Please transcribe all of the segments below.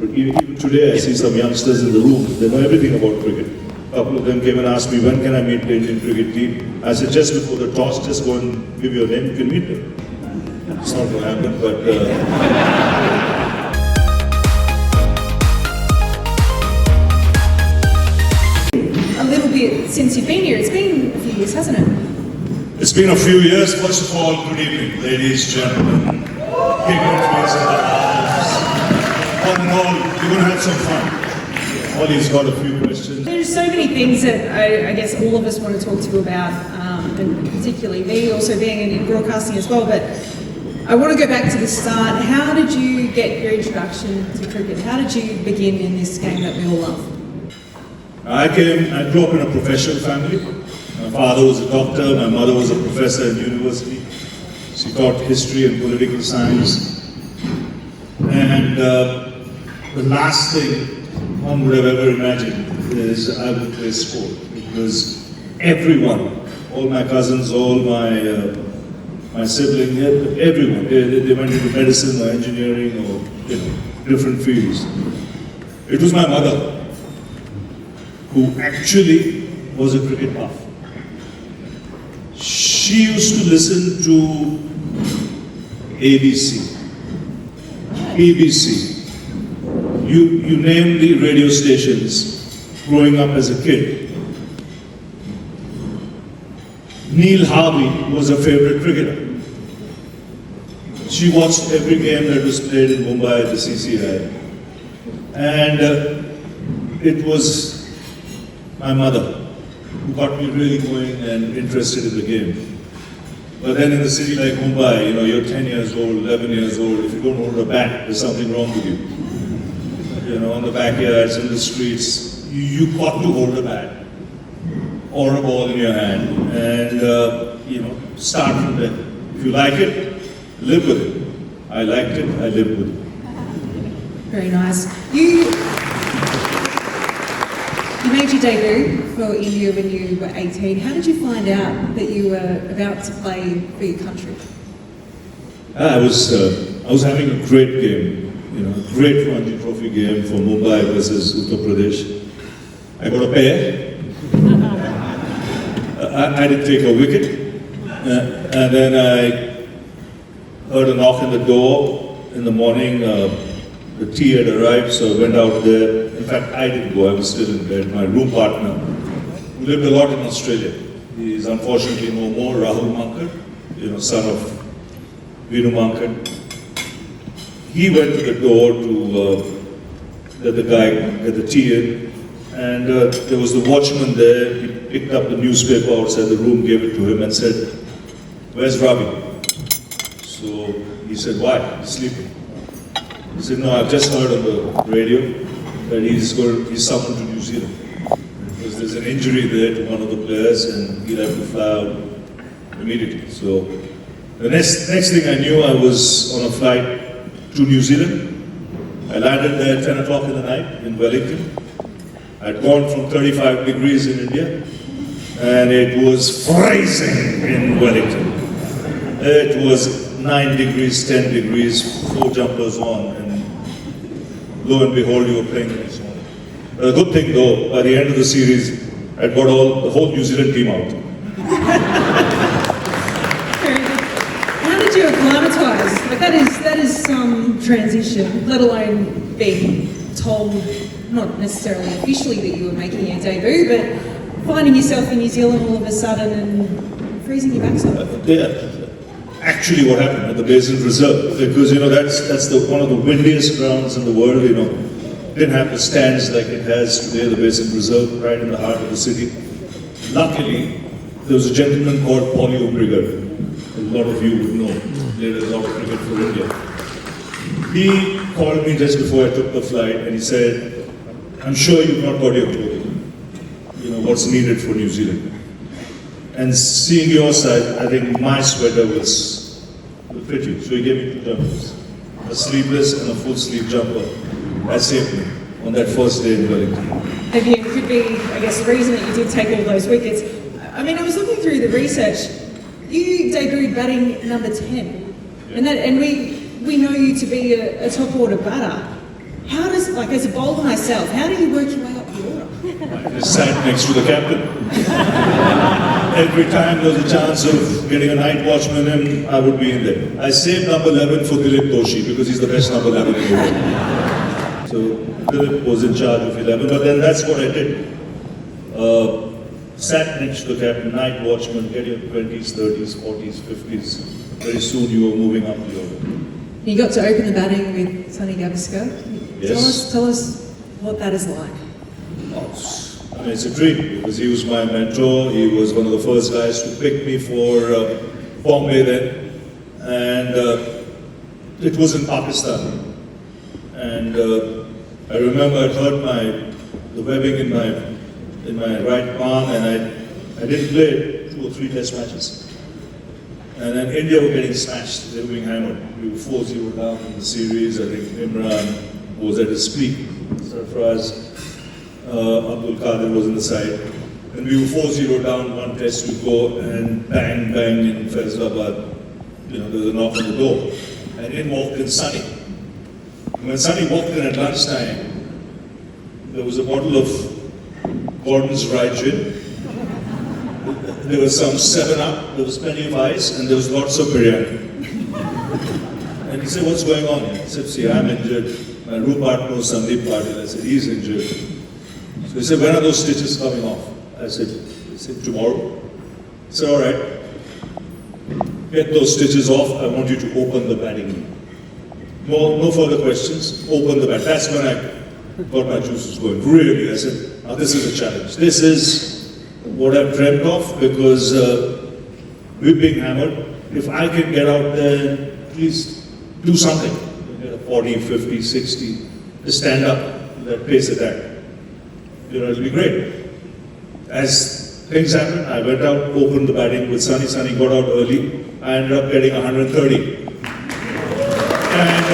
But even today, I see some youngsters in the room, they know everything about cricket. A couple of them came and asked me, when can I meet the Indian cricket team? I said, just before the toss, just go and give your name, you can meet them. It's not going to happen, but... A little bit since you've been here. It's been a few years, hasn't it? It's been a few years. First of all, good evening, ladies, gentlemen, dignitaries in the house. All in all, we're going to have some fun. Holly's got a few questions. There's so many things that I guess all of us want to talk to you about, and particularly me, also being in broadcasting as well. But I want to go back to the start. How did you get your introduction to cricket? How did you begin in this game that we all love? I grew up in a professional family. My father was a doctor, my mother was a professor in university. She taught history and political science. And the last thing one would have ever imagined is I would play sport, because everyone, all my cousins, all my siblings, everyone, they went into medicine or engineering or different fields. It was my mother who actually was a cricket buff. She used to listen to ABC, BBC. You name the radio stations growing up as a kid. Neil Harvey was her favorite cricketer. She watched every game that was played in Mumbai at the CCI. And it was my mother who got me really going and interested in the game. But then in a city like Mumbai, you're 10 years old, 11 years old, if you don't hold a bat, there's something wrong with you. On the backyards, in the streets, you got to hold a bat or a ball in your hand and, start from there. If you like it, live with it. I liked it, I lived with it. Very nice. You made your debut for India when you were 18. How did you find out that you were about to play for your country? I was having a great game, a great Ranji Trophy game for Mumbai versus Uttar Pradesh. I got a pair. I didn't take a wicket, and then I heard a knock on the door in the morning. The tea had arrived, so I went out there. In fact, I didn't go, I was still in bed. My room partner, who lived a lot in Australia, he is unfortunately no more, Rahul Mankad, son of Vinu Mankad. He went to the door to let the guy get the tea in, and there was the watchman there. He picked up the newspaper outside the room, gave it to him and said, "Where's Ravi?" So he said, "Why? He's sleeping." He said, "No, I've just heard on the radio that he's summoned to New Zealand because there's an injury there to one of the players and he'll have to fly out immediately." So the next thing I knew, I was on a flight to New Zealand. I landed there at 10 o'clock in the night in Wellington. I'd gone from 35 degrees in India and it was freezing in Wellington. It was 9 degrees, 10 degrees, 4 jumpers on, and lo and behold, you were playing the next morning. The good thing though, by the end of the series, I'd got the whole New Zealand team out. How did you acclimatise? Like that is some transition, let alone being told, not necessarily officially that you were making your debut, but finding yourself in New Zealand all of a sudden and freezing your backside. Actually what happened at the Basin Reserve, because that's one of the windiest grounds in the world, didn't have the stands like it has today, the Basin Reserve, right in the heart of the city. Luckily, there was a gentleman called Kohli. A lot of you would know, played a lot of cricket for India. He called me just before I took the flight and he said, "I'm sure you've not got your clothing, what's needed for New Zealand. And seeing your side, I think my sweater will fit you." So he gave me 2 jumpers, a sleeveless and a full sleeve jumper. That saved me on that first day in Wellington. Maybe it could be, I guess, the reason that you did take all those wickets. I mean, I was looking through the research. You debuted batting number 10, and we know you to be a top order batter. How does, like as a bowler myself, how do you work your way up the order? I just sat next to the captain. Every time there was a chance of getting a night watchman in, I would be in there. I saved number 11 for Dilip Doshi because he's the best number 11 in the world. So Dilip was in charge of 11, but then that's what I did. Sat next to the captain, night watchman, get your 20s, 30s, 40s, 50s. Very soon you were moving up the order. You got to open the batting with Sonny Gavaskar. Yes. Tell us what that is like. I mean, it's a dream because he was my mentor. He was one of the first guys to pick me for Bombay then, and it was in Pakistan. And I remember I hurt the webbing in my right palm, and I didn't play 2 or 3 test matches. And then India were getting smashed. They were being hammered. We were 4-0 down in the series. I think Imran was at his peak. Sarfraz, Abdul Qadir was in the side. And we were 4-0 down, 1 test to go, and bang, bang in Faisalabad. There was a knock on the door. And in walked in Sonny. When Sonny walked in at lunchtime, there was a bottle of Gordon's Rye gin. There was some 7-Up, there was plenty of ice, and there was lots of biryani. And he said, what's going on? He said, see, I'm injured. My room partner was Sandeep Patil. I said, he's injured. So he said, when are those stitches coming off? I said, tomorrow. He said, all right. Get those stitches off. I want you to open the batting. No further questions. Open the bat. That's when I got my juices going. Really, I said, now this is a challenge. This is what I've dreamt of because we're being hammered. If I can get out there, at least do something. 40, 50, 60, just stand up, that pace attack. It'll be great. As things happened, I went out, opened the batting with Sonny. Sonny got out early. I ended up getting 130. And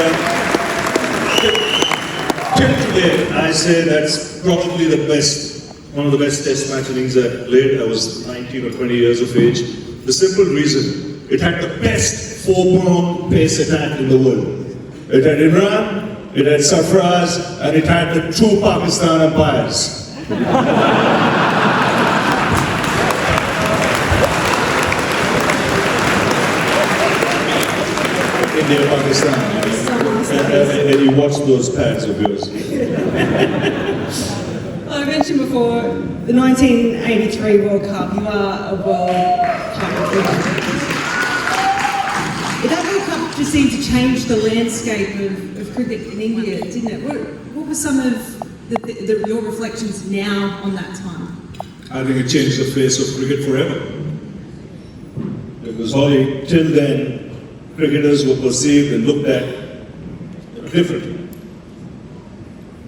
till today, I say that's probably the best, one of the best test match innings I've played. I was 19 or 20 years of age. The simple reason, it had the best 4-pound pace attack in the world. It had Imran, it had Sarfraz, and it had the 2 Pakistan umpires. India, Pakistan. And you watch those pads of yours. I mentioned before the 1983 World Cup. You are a World Cup winner. That World Cup just seemed to change the landscape of cricket in India, didn't it? What were some of your reflections now on that time? I think it changed the face of cricket forever. Because till then, cricketers were perceived and looked at differently.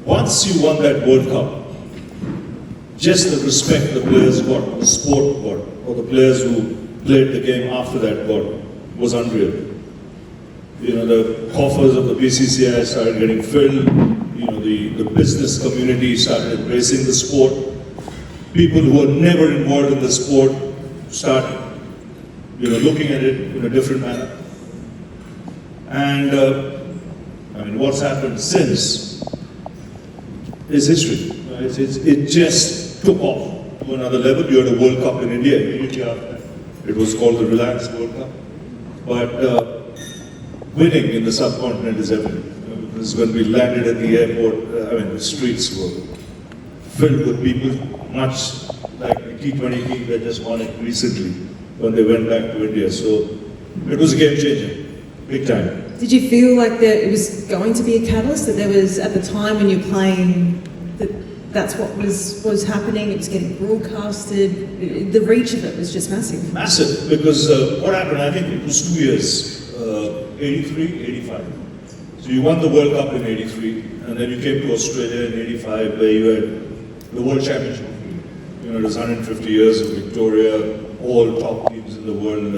Once you won that World Cup, just the respect the players got, the sport got, or the players who played the game after that got, was unreal. The coffers of the BCCI started getting filled. The business community started embracing the sport. People who were never involved in the sport started, looking at it in a different manner. And what's happened since is history. Right? It just took off to another level. You had a World Cup in India immediately after that. It was called the Reliance World Cup. But winning in the subcontinent is everything. Because when we landed at the airport, the streets were filled with people, much like the T20 team that just won it recently when they went back to India. So it was a game changer, big time. Did you feel like that it was going to be a catalyst, that there was, at the time when you were playing, that's what was happening, it was getting broadcasted, the reach of it was just massive? Massive, because what happened, I think it was 2 years, 83, 85. So you won the World Cup in 83, and then you came to Australia in 85, where you had the World Championship. It was 150 years of Victoria, all top teams in the world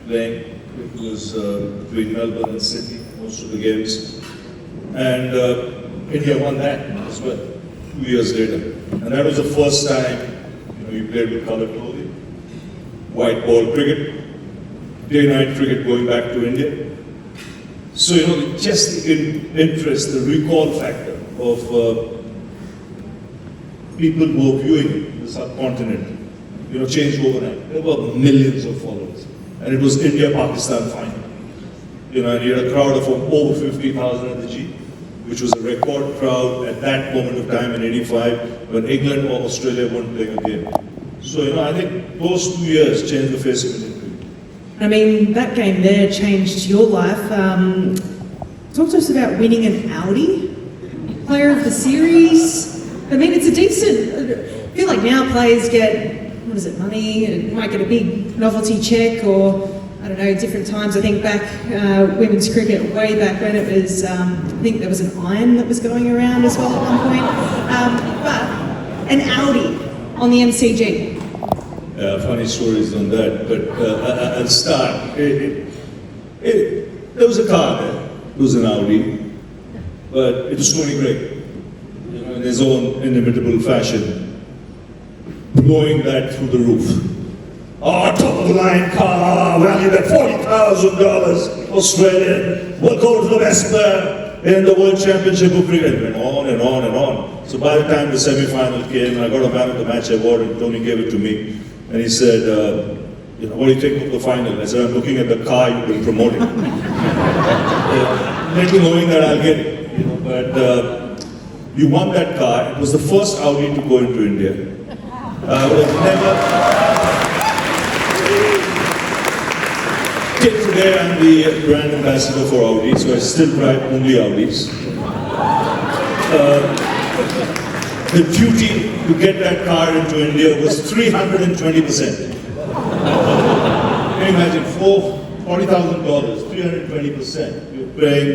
playing. It was between Melbourne and Sydney, most of the games. And India won that as well, 2 years later. And that was the first time you played with colour clothing, white ball cricket, day-night cricket going back to India. So, just the interest, the recall factor of people who are viewing the subcontinent, changed overnight. There were millions of followers. And it was India-Pakistan final. And you had a crowd of over 50,000 at the G, which was a record crowd at that moment of time in '85 when England or Australia weren't playing a game. So, I think those 2 years changed the face of Indian cricket. I mean, that game there changed your life. Talk to us about winning an Audi, player of the series. I mean, it's a decent, I feel like now players get, money, and might get a big novelty check or, I don't know, different times. I think back, women's cricket, way back when it was, I think there was an iron that was going around as well at one point. But an Audi on the MCG. Funny stories on that, but I'll start. There was a car there, it was an Audi, but it was Tony Gregg, in his own inimitable fashion, blowing that through the roof. Oh, top of the line car, valued at $40,000 Australian, will go to the best player in the World Championship of cricket. It went on and on and on. So by the time the semi-final came, I got a man of the match award and Tony gave it to me. And he said, what do you think of the final? I said, I'm looking at the car you've been promoting. Little knowing that I'll get it. But you won that car. It was the first Audi to go into India. I would have never... Till today, I'm the brand ambassador for Audi, so I still drive only Audis. The duty to get that car into India was 320%. Can you imagine, $40,000, 320%. You're paying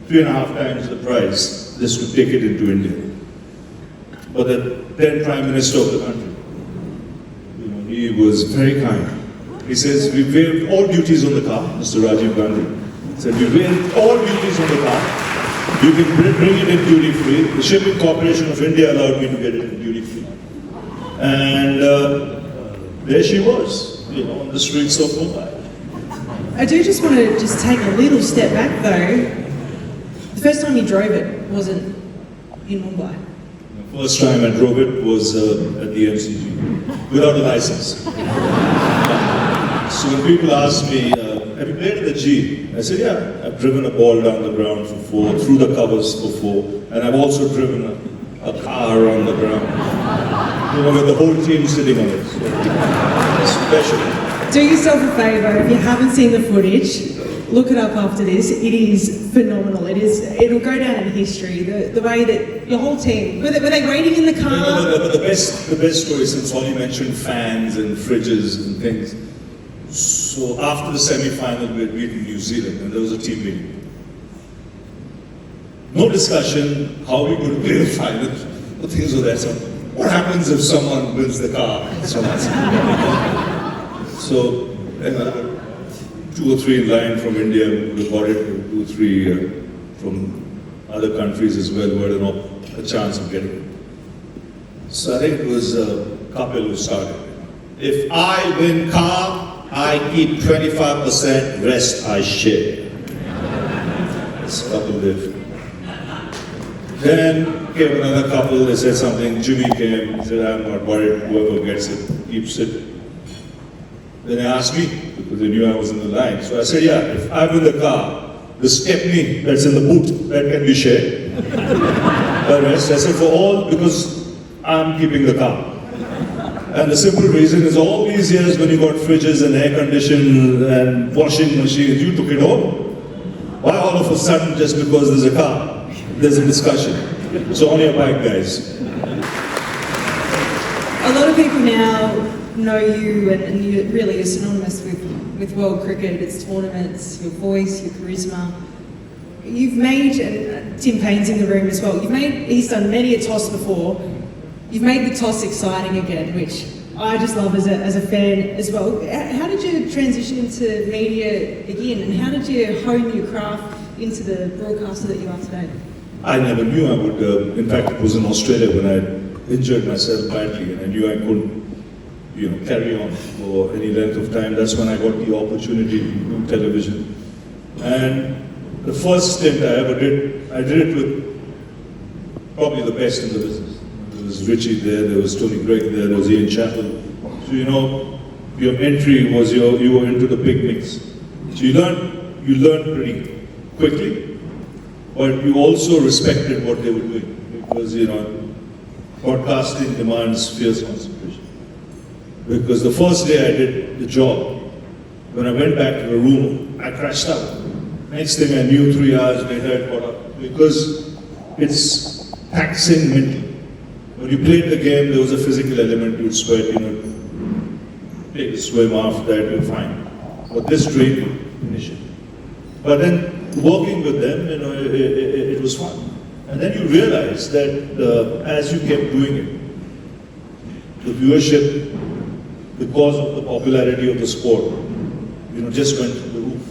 3.5 times the price just to take it into India. But the then Prime Minister of the country, he was very kind. He says, we waived all duties on the car, Mr. Rajiv Gandhi. He said, we waived all duties on the car. You can bring it in duty free. The Shipping Corporation of India allowed me to get it in duty free. And there she was, on the streets of Mumbai. I do just want to take a little step back though. The first time you drove it wasn't in Mumbai. The first time I drove it was at the MCG, without a license. So when people ask me, have you played at the G? I said, yeah, I've driven a ball down the ground for 4, through the covers for 4, and I've also driven a car on the ground, with the whole team sitting on it. So, it's special. Do yourself a favour, if you haven't seen the footage, look it up after this. It is phenomenal. It'll go down in history. The way that your whole team, were they waiting in the car? But the best story, since Holly mentioned fans and fridges and things. So after the semi-final, we had beaten New Zealand, and there was a team meeting. No discussion how we could play the final, or things of that sort. What happens if someone wins the car? So, 2 or 3 in line from India, we got it, 2 or 3 from other countries as well, who had a chance of getting it. So I think it was Kapil who started. If I win car, I keep 25%, rest I share. This couple did. Then came another couple, they said something, Jimmy came, he said, I'm not worried, whoever gets it, keeps it. Then they asked me, because they knew I was in the line. So I said, yeah, if I win the car, the stepney that's in the boot, that can be shared. The rest, I said, for all, because I'm keeping the car. And the simple reason is all these years when you got fridges and air conditioning and washing machines, you took it all. Why all of a sudden just because there's a car? There's a discussion. So on your bike, guys. A lot of people now know you and you really are synonymous with world cricket, its tournaments, your voice, your charisma. You've made, and Tim Payne's in the room as well, he's done many a toss before. You've made the toss exciting again, which I just love as a fan as well. How did you transition into media again, and how did you hone your craft into the broadcaster that you are today? I never knew I would, in fact it was in Australia when I injured myself badly and I knew I couldn't carry on for any length of time. That's when I got the opportunity to do television. And the first stint I ever did, I did it with probably the best in the business. There was Richie there was Tony Gregg there was Ian Chappell. So your entry was you were into the big mix. So you learned pretty quickly, but you also respected what they were doing because broadcasting demands fierce concentration. Because the first day I did the job, when I went back to the room, I crashed out. Next thing I knew, 3 hours later, I caught up. Because it's taxing mentally. When you played the game, there was a physical element. You'd sweat, take a swim after that, you're fine. But this drained you initially. But then, working with them, it was fun. And then you realize that as you kept doing it, the viewership, because of the popularity of the sport, just went through the roof.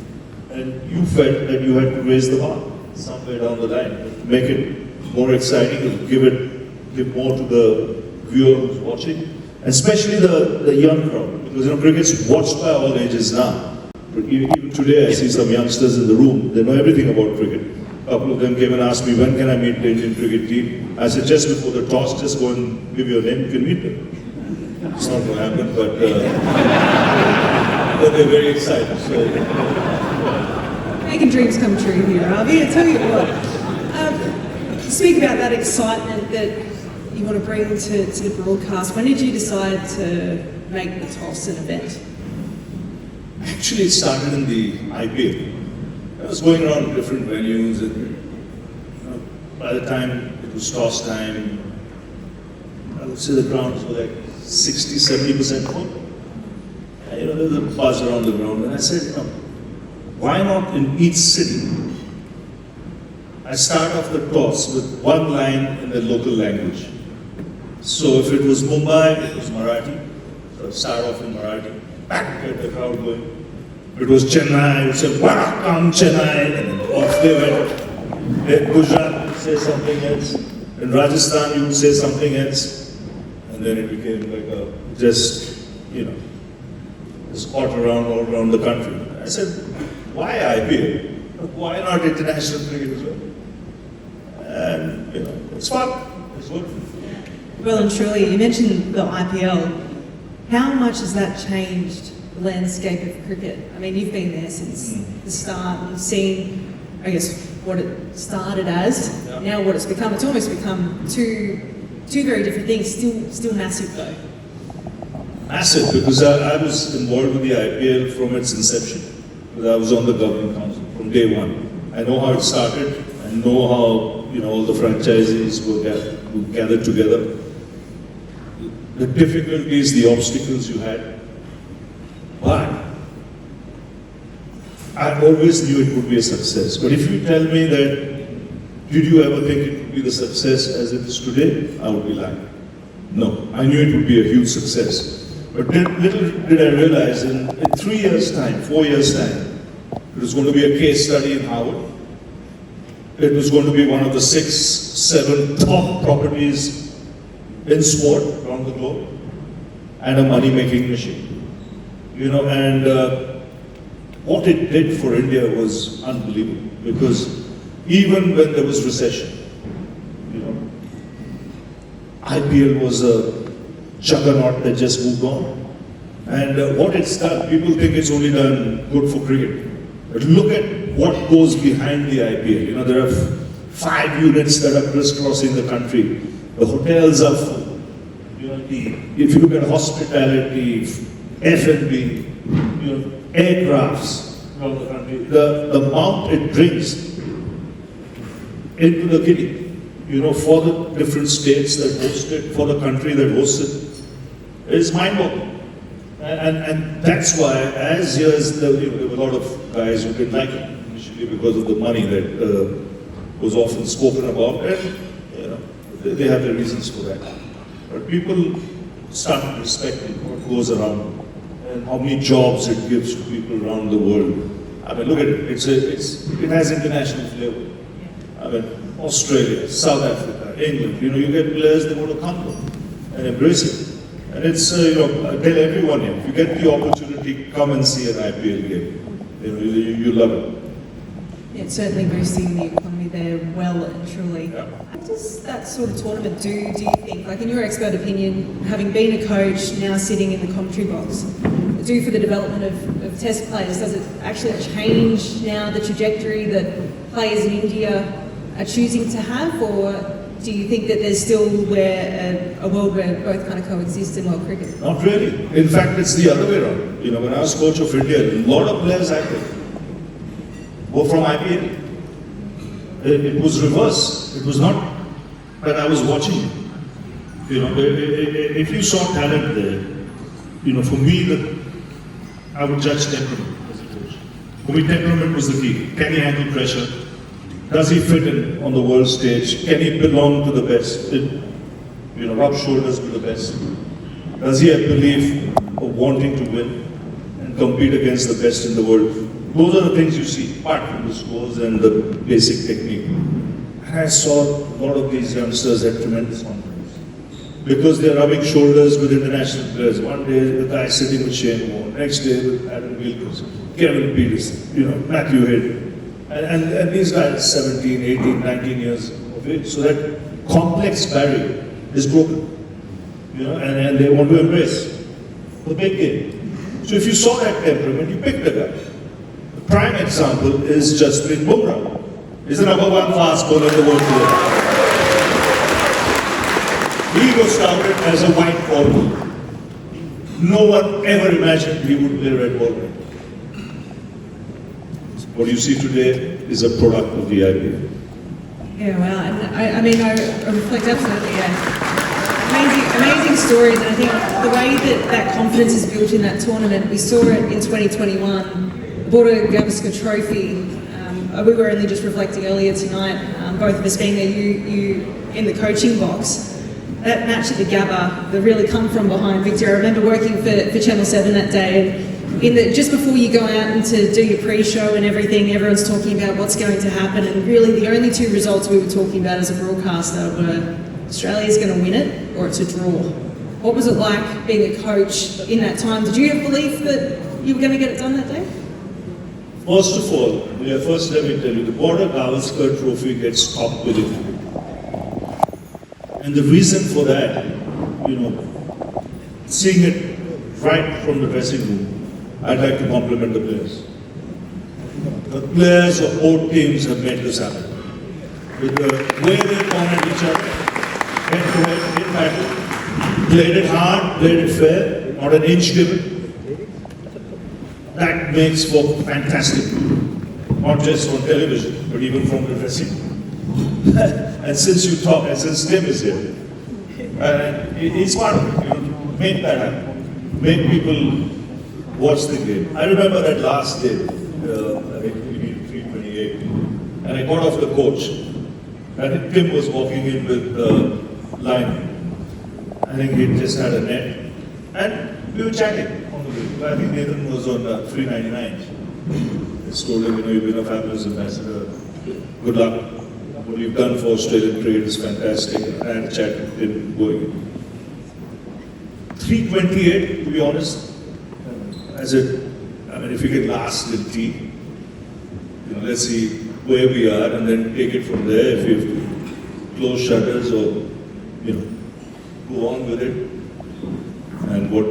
And you felt that you had to raise the bar somewhere down the line, to make it more exciting, to give more to the viewer who's watching, and especially the young crowd, because cricket's watched by all ages now. But even today, I see some youngsters in the room, they know everything about cricket. A couple of them came and asked me, when can I meet the Indian cricket team? I said, just before the toss, just go and give your name, you can meet them. It's not going to happen, but they're very excited. So. Making dreams come true here, Ravi. I tell you what. Speak about that excitement that you want to bring to the broadcast. When did you decide to make the toss an event? Actually, it started in the IPL. I was going around different venues, and by the time it was toss time, I would say the grounds were like 60-70% full. And, there was a buzz around the ground, and I said, why not in each city? I start off the toss with one line in the local language. So if it was Mumbai, it was Marathi. So I'd start off in Marathi, back get the crowd going. If it was Chennai, I would say, welcome Chennai, and off they went. Then Gujarat would say something else. In Rajasthan, you would say something else. And then it became like a, just spot around all around the country. I said, why IPL? Why not international cricket as well? And, it's fun. It's good. Well and truly, you mentioned the IPL. How much has that changed the landscape of cricket? I mean, you've been there since the start. You've seen, I guess, what it started as, now what it's become. It's almost become two very different things. Still massive though. Massive, because I was involved with the IPL from its inception. Because I was on the governing council from day one. I know how it started. I know how all the franchisees were gathered together. The difficulties, the obstacles you had. But I always knew it would be a success. But if you tell me that, did you ever think it would be the success as it is today? I would be lying. No, I knew it would be a huge success. But little did I realize in 3 years' time, 4 years' time, it was going to be a case study in Harvard. It was going to be one of the 6, 7 top properties in sport around the globe, and a money-making machine. And what it did for India was unbelievable, because even when there was recession, IPL was a juggernaut that just moved on. And what it's done, people think it's only done good for cricket. But look at what goes behind the IPL. There are 5 units that are crisscrossing the country. The hotels are full. If you look at hospitality, F&B, aircrafts around the country, the amount it brings into the kitty, for the different states that host it, for the country that hosts it, is mind-boggling. And that's why, as years, there were a lot of guys who didn't like it initially because of the money that was often spoken about, and they have their reasons for that. But people start respecting what goes around and how many jobs it gives to people around the world. I mean, look at it. It has international flavor. I mean, Australia, South Africa, England. You get players that want to come and embrace it. And it's, I tell everyone here, if you get the opportunity, come and see an IPL game. You love it. Yeah, it's certainly boosting the economy there well and truly. Yeah. What does that sort of tournament do you think, like in your expert opinion, having been a coach, now sitting in the commentary box, do for the development of test players? Does it actually change now the trajectory that players in India are choosing to have, or do you think that there's still a world where both kind of coexist in world cricket? Not really. In fact, it's the other way around. You know, when I was coach of India, a lot of players acted. Were from IPL. It was reverse. It was not that I was watching. You know, if you saw talent there, you know, for me, I would judge temperament as a coach. For me, temperament was the key. Can he handle pressure? Does he fit in on the world stage? Can he belong to the best? You know, rub shoulders with the best. Does he have belief of wanting to win and compete against the best in the world? Those are the things you see, apart from the scores and the basic technique. And I saw a lot of these youngsters had tremendous confidence. Because they're rubbing shoulders with international players. One day the guy sitting with Shane Warne, next day with Adam Gilchrist, Kevin Peterson, you know, Matthew Head. And these guys 17, 18, 19 years of age. So that complex barrier is broken. You know, and they want to embrace the big game. So if you saw that temperament, you picked a guy. The prime example is Jasprit Bumrah. He's the number one fast bowler in the world today. He was touted as a white ball bowler. No one ever imagined he would play red ball. What you see today is a product of the IPL. Yeah, well, and I reflect absolutely, yeah. Amazing stories, and I think the way that confidence is built in that tournament, we saw it in 2021, the Border Gavaskar Trophy. We were only just reflecting earlier tonight, both of us being there, you in the coaching box. That match at the Gabba, the really come from behind victory. I remember working for Channel 7 that day, and just before you go out and to do your pre-show and everything, everyone's talking about what's going to happen, and really the only two results we were talking about as a broadcaster were Australia's going to win it or it's a draw. What was it like being a coach in that time? Did you have belief that you were going to get it done that day? First of all, first let me tell you, the Border Gavaskar Trophy gets top billing. And the reason for that, you know, seeing it right from the dressing room, I'd like to compliment the players. The players of both teams have made this happen. With the way they cornered each other, head-to-head in battle, played it hard, played it fair, not an inch given. That makes for fantastic, not just on television, but even from the dressing room. And since you talk, and since Tim is here, he's part of it, you know, make that happen. Make people watch the game. I remember that last day, I think we beat 328, and I got off the coach. I think Tim was walking in with the line. I think he just had a net, and we were chatting on the way. I think Nathan was on 399. I just told him, you know, you've been a fabulous ambassador. Good luck. What you've done for Australian trade is fantastic. And I had a chat with him going. 328, to be honest. If we can last in T, you know, let's see where we are and then take it from there. If we have to close shutters or, you know, go on with it. And what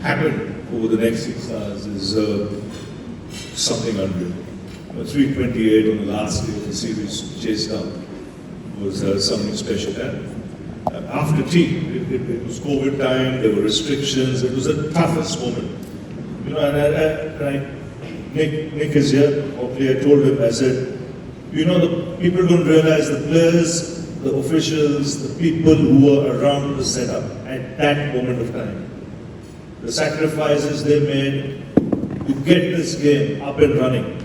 happened over the next 6 hours is something unreal. 328 on the last day of the series chased down was something special. And after T, it was COVID time, there were restrictions, it was the toughest moment. You know, Nick is here. Hopefully, I told him, I said, you know, the people don't realize the players, the officials, the people who were around the setup at that moment of time. The sacrifices they made to get this game up and running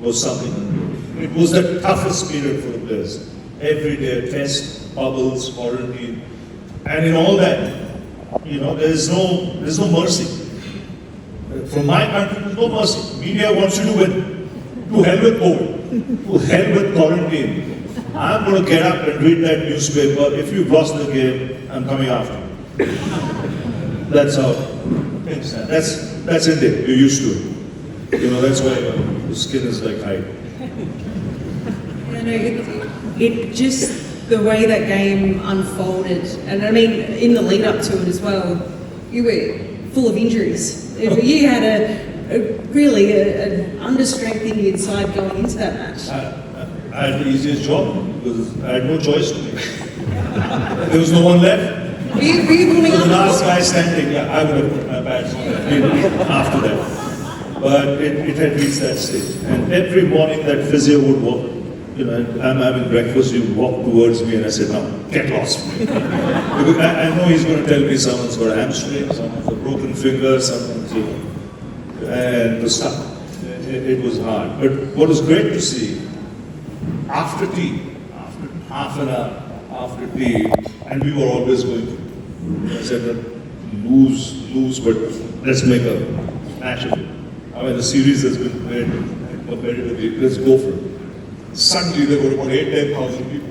was something unreal. It was the toughest period for the players. Every day, test, bubbles, quarantine, and in all that, you know, there's no mercy. From my country, there's no mercy. Media wants you to win. To hell with COVID. To hell with quarantine. I'm going to get up and read that newspaper. If you've lost the game, I'm coming after you. That's how things stand. That's India. You're used to it. You know, that's why the skin is like hide. I know, it just, the way that game unfolded, and I mean, in the lead up to it as well, you were full of injuries. You had really an understrength Indian side going into that match. I had the easiest job because I had no choice to make. There was no one left. Were you warming So up? the last guy standing, yeah, I would have put my badge on after that. But it had reached that stage. And every morning that physio would walk, you know, I'm having breakfast, he would walk towards me and I said, no, get lost from me. Because I know he's going to tell me someone's got a hamstring, someone's a broken finger, someone's, you know, and to stop. It was hard. But what was great to see, after tea, after half an hour, after tea, and we were always going to, I said, lose, but let's make a match of it. I mean, the series has been played competitively, let's go for it. Suddenly there were about 8,000-10,000 people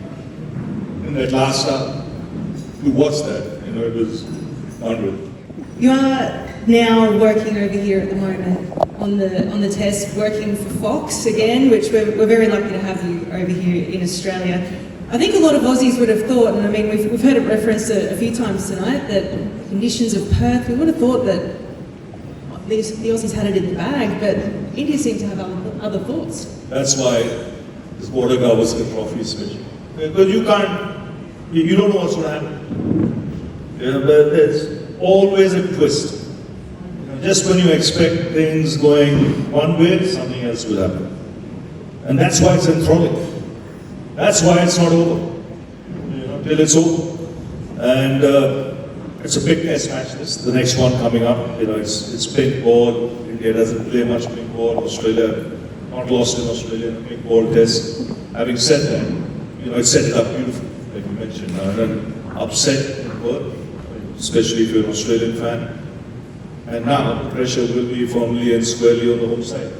in that last hour to watch that. You know, it was unreal. You are now working over here at the moment on the test, working for Fox again, which we're very lucky to have you over here in Australia. I think a lot of Aussies would have thought, and I mean we've heard it referenced a few times tonight, that the conditions of Perth, we would have thought that the Aussies had it in the bag, but India seemed to have other thoughts. That's why this Border Gavaskar Trophy is special. Because you don't know what's going to happen. You know, but there's always a twist. You know, just when you expect things going one way, something else will happen. And that's why it's enthralling. That's why it's not over. You know, till it's over. And it's a big test match, the next one coming up. You know, it's pink ball. India doesn't play much pink ball. Australia, not lost in Australia in a pink ball test. Having said that, you know, it set it up beautifully, like you mentioned. And then upset in Perth, especially if you're an Australian fan. And now the pressure will be firmly and squarely on the home side.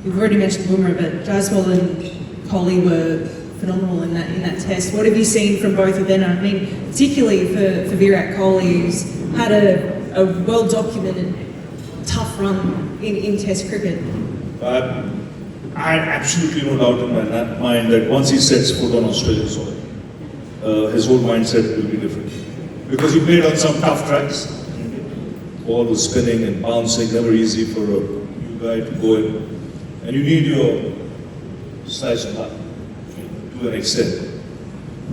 You've already mentioned Boomer, but Jaiswal and Kohli were phenomenal in that test. What have you seen from both of them? I mean, particularly for Virat Kohli, who's had a well-documented tough run in Test cricket. I had absolutely no doubt in my mind that once he sets foot on Australian soil, his whole mindset will be different. Because he played on some tough tracks. Ball was spinning and bouncing, never easy for a new guy to go in. And you need your slice of luck to an extent.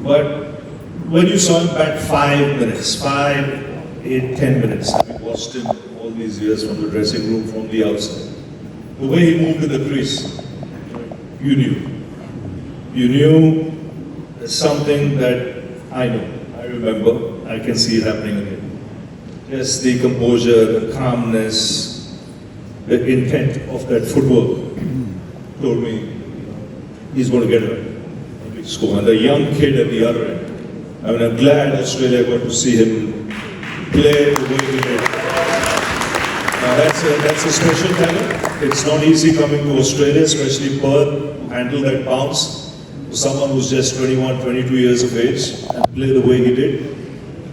But when you saw him bat 5 minutes, 5, 8, 10 minutes, we watched him all these years from the dressing room, from the outside. The way he moved in the crease, you knew. You knew something that I know, I remember, I can see it happening again. Just the composure, the calmness, the intent of that footwork told me he's going to get a big score. And the young kid at the other end, I mean, I'm glad Australia got to see him play the way he did. That's a special talent. It's not easy coming to Australia, especially Perth, to handle that bounce. For someone who's just 21, 22 years of age and play the way he did,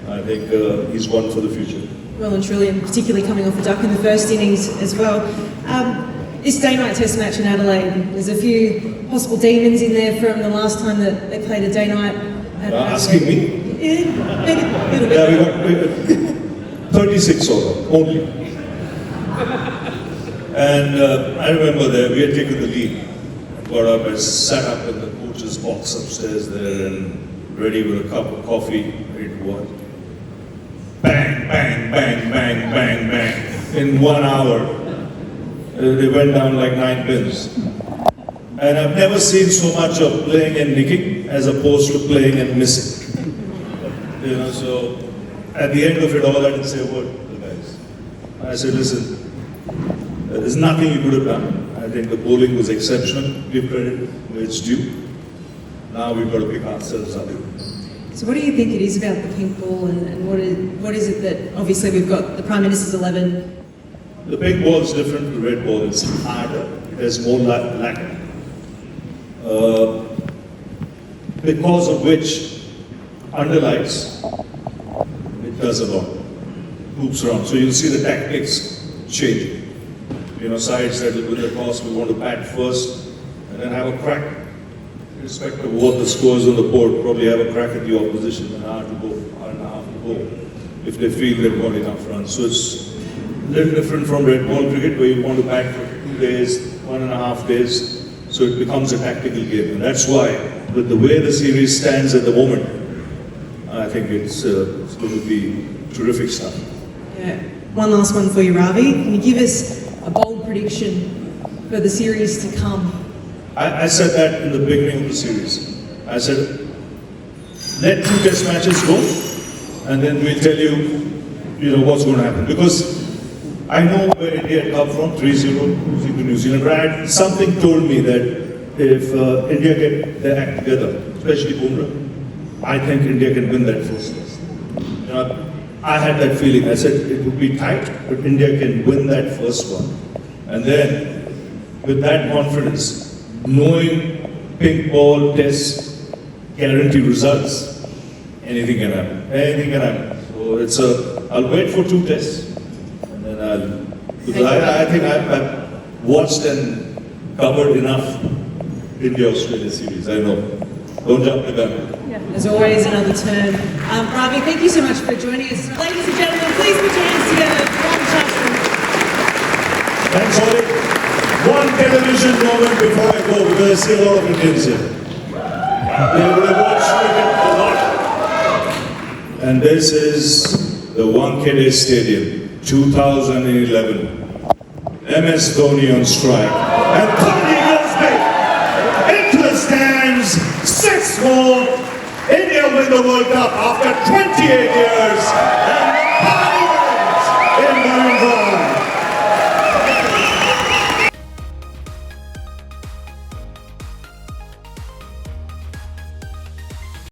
I think he's one for the future. Well and truly, and particularly coming off a duck in the first innings as well. This day-night test match in Adelaide, there's a few possible demons in there from the last time that they played a day-night. Asking me? Yeah, maybe a little bit. Yeah, we got 36 of them, only. And I remember there, we had taken the lead. Got up and sat up in the coach's box upstairs there and ready with a cup of coffee, ready to watch. Bang, bang, bang, bang, bang, bang. In 1 hour, they went down like 9 pins. And I've never seen so much of playing and nicking as opposed to playing and missing. You know, so at the end of it all, I didn't say a word to the guys. I said, listen, there's nothing you could have done. I think the bowling was exceptional. Give credit where it's due. Now we've got to pick ourselves up. So what do you think it is about the pink ball and what is it that, obviously we've got the Prime Minister's 11. The pink ball is different, the red ball is harder. It has more lacquer. Because of which underlights, it does a lot. Hoops around. So you'll see the tactics changing. You know, sides that will win the toss, we want to bat first and then have a crack irrespective of what the scores on the board, probably have a crack at the opposition, an hour to go, hour and a half to go, if they feel they've got enough runs. So it's a little different from red ball cricket, where you want to bat for 2 days, 1.5 days, so it becomes a tactical game. And that's why, with the way the series stands at the moment, I think it's going to be terrific stuff. Yeah. One last one for you, Ravi. Can you give us a bold prediction for the series to come? I said that in the beginning of the series. I said, let 2 test matches go, and then we'll tell you, what's going to happen. Because I know where India had come from, 3-0, losing to New Zealand. Right? Something told me that if India get their act together, especially Bumrah, I think India can win that first test. I had that feeling. I said it would be tight, but India can win that first one. And then, with that confidence, knowing pink ball tests guarantee results, anything can happen. Anything can happen. So I'll wait for 2 tests, and then because I think I've watched and covered enough India-Australia series. I know. Don't jump the gun. As always, another turn. Ravi, thank you so much for joining us. Ladies and gentlemen, please put your hands together for Ravi Shastri. Thanks, Holly. One television moment before I go, because I see a lot of Indians here. They would have watched cricket a lot. And this is the Wankhede Stadium, 2011. MS Dhoni on strike. And Kohli goes big into the stands, 6 more. India win the World Cup after 28 years.